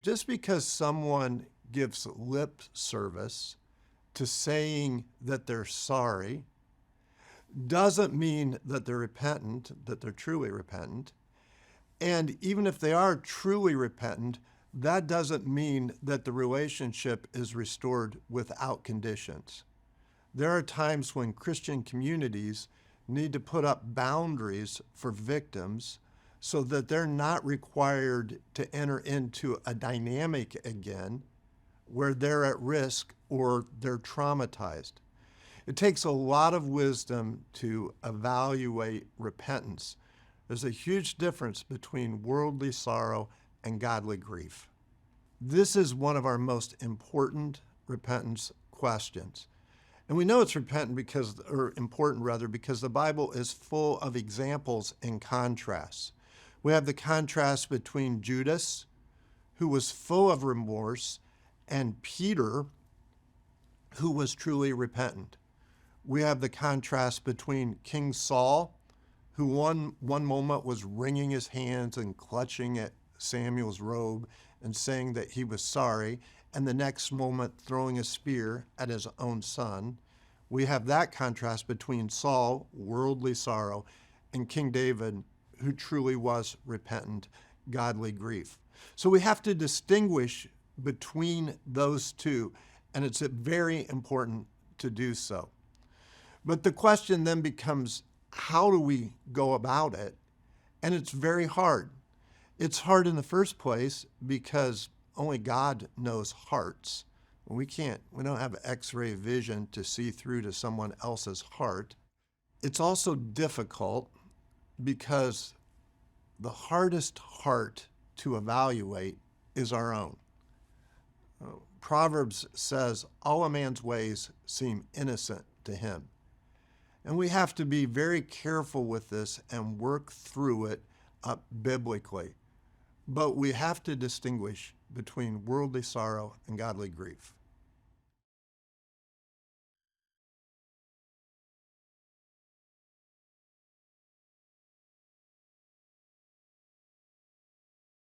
Just because someone gives lip service to saying that they're sorry doesn't mean that they're repentant, that they're truly repentant. And even if they are truly repentant, that doesn't mean that the relationship is restored without conditions. There are times when Christian communities need to put up boundaries for victims so that they're not required to enter into a dynamic again where they're at risk or they're traumatized. It takes a lot of wisdom to evaluate repentance. There's a huge difference between worldly sorrow and godly grief. This is one of our most important repentance questions. And we know it's important because the Bible is full of examples and contrasts. We have the contrast between Judas, who was full of remorse, and Peter, who was truly repentant. We have the contrast between King Saul, who one moment was wringing his hands and clutching at Samuel's robe and saying that he was sorry, and the next moment throwing a spear at his own son. We have that contrast between Saul, worldly sorrow, and King David, who truly was repentant, godly grief. So we have to distinguish between those two, and it's very important to do so. But the question then becomes, how do we go about it? And it's very hard. It's hard in the first place because only God knows hearts. We don't have X-ray vision to see through to someone else's heart. It's also difficult because the hardest heart to evaluate is our own. Proverbs says, all a man's ways seem innocent to him. And we have to be very careful with this and work through it biblically. But we have to distinguish between worldly sorrow and godly grief.